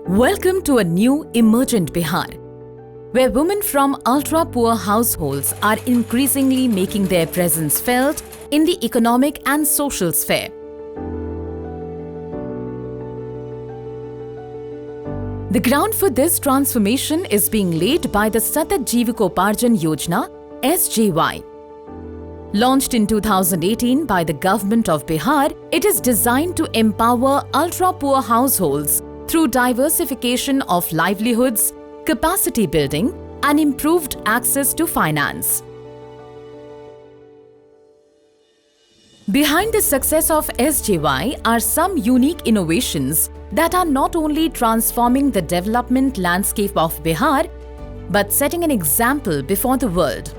Welcome to a new emergent Bihar, where women from ultra-poor households are increasingly making their presence felt in the economic and social sphere. The ground for this transformation is being laid by the Satat Jivikoparjan Yojana (SJY). Launched in 2018 by the government of Bihar, it is designed to empower ultra-poor households through diversification of livelihoods, capacity building, and improved access to finance. Behind the success of SJY are some unique innovations that are not only transforming the development landscape of Bihar, but setting an example before the world.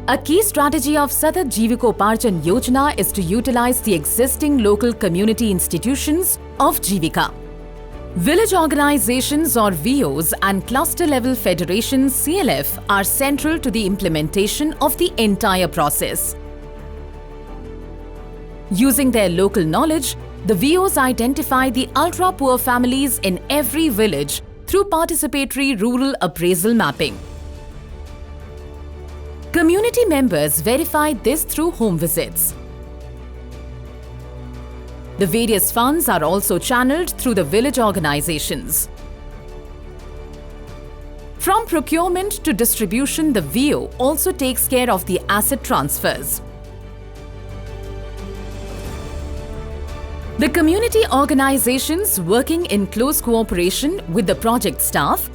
A key strategy of Satat Jivikoparjan Yojana is to utilize the existing local community institutions of Jivika. Village organizations or VOs and cluster-level federations CLF are central to the implementation of the entire process. Using their local knowledge, the VOs identify the ultra-poor families in every village through participatory rural appraisal mapping. Community members verify this through home visits. The various funds are also channeled through the village organizations. From procurement to distribution, the VO also takes care of the asset transfers. The community organizations, working in close cooperation with the project staff,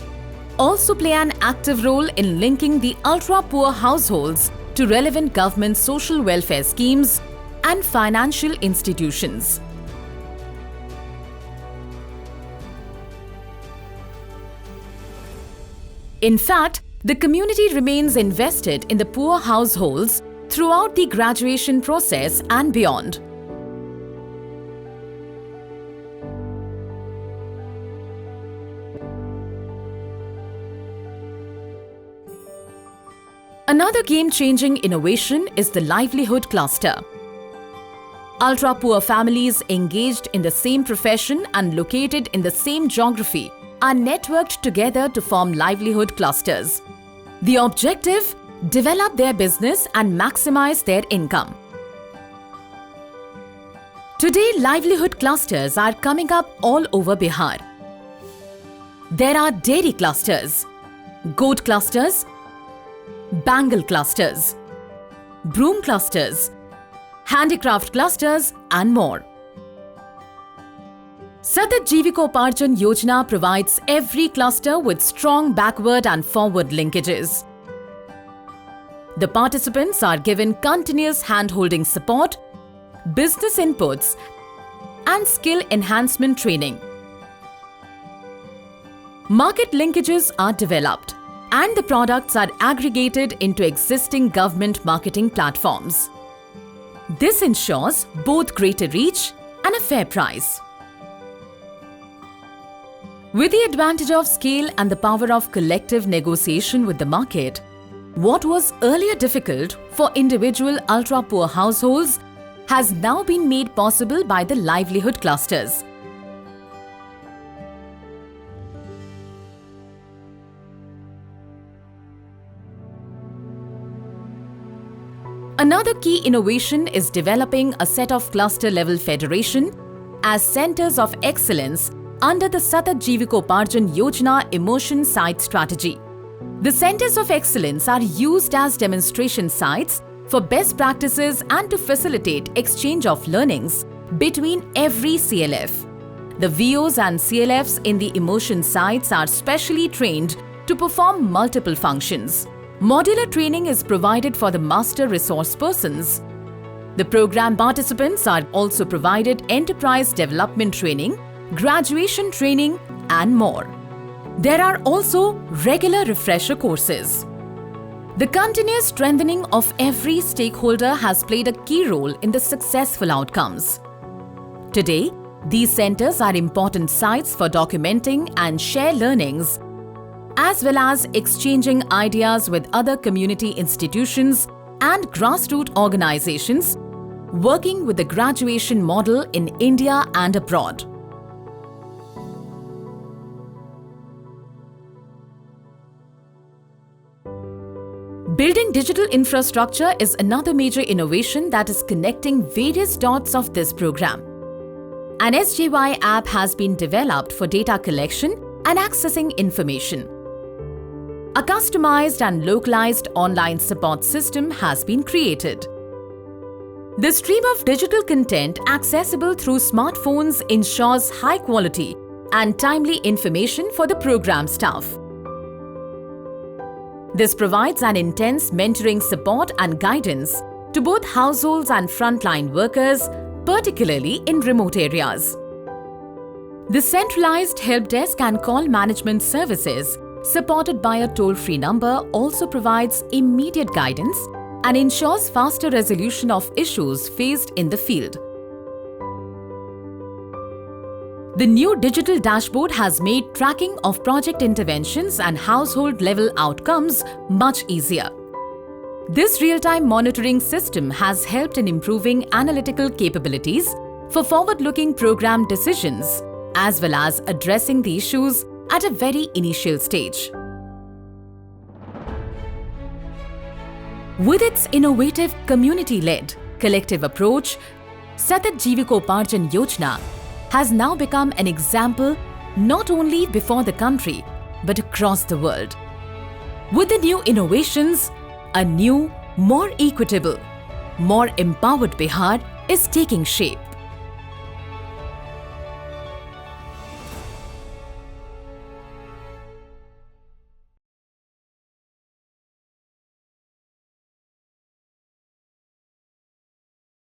also play an active role in linking the ultra-poor households to relevant government social welfare schemes and financial institutions. In fact, the community remains invested in the poor households throughout the graduation process and beyond. Another game-changing innovation is the livelihood cluster. Ultra-poor families engaged in the same profession and located in the same geography are networked together to form livelihood clusters. The objective: develop their business and maximize their income. Today, livelihood clusters are coming up all over Bihar. There are dairy clusters, goat clusters, bangle clusters, broom clusters, handicraft clusters, and more. Satat Jivikoparjan Yojana provides every cluster with strong backward and forward linkages. The participants are given continuous hand-holding support, business inputs, and skill enhancement training. Market linkages are developed, and the products are aggregated into existing government marketing platforms. This ensures both greater reach and a fair price. With the advantage of scale and the power of collective negotiation with the market, what was earlier difficult for individual ultra-poor households has now been made possible by the livelihood clusters. Another key innovation is developing a set of cluster-level federation as centers of excellence under the Satat Jivikoparjan Yojana Immersion Site strategy. The centers of excellence are used as demonstration sites for best practices and to facilitate exchange of learnings between every CLF. The VOs and CLFs in the immersion sites are specially trained to perform multiple functions. Modular training is provided for the master resource persons. The program participants are also provided enterprise development training, graduation training, and more. There are also regular refresher courses. The continuous strengthening of every stakeholder has played a key role in the successful outcomes. Today, these centers are important sites for documenting and share learnings as well as exchanging ideas with other community institutions and grassroots organizations, working with the graduation model in India and abroad. Building digital infrastructure is another major innovation that is connecting various dots of this program. An SJY app has been developed for data collection and accessing information. A customized and localized online support system has been created. The stream of digital content accessible through smartphones ensures high quality and timely information for the program staff. This provides an intense mentoring support and guidance to both households and frontline workers, particularly in remote areas. The centralized help desk and call management services, supported by a toll-free number, also provides immediate guidance and ensures faster resolution of issues faced in the field. The new digital dashboard has made tracking of project interventions and household-level outcomes much easier. This real-time monitoring system has helped in improving analytical capabilities for forward-looking program decisions, as well as addressing the issues at a very initial stage. With its innovative community-led, collective approach, Satat Jeevikoparjan Yojana has now become an example not only before the country but across the world. With the new innovations, a new, more equitable, more empowered Bihar is taking shape.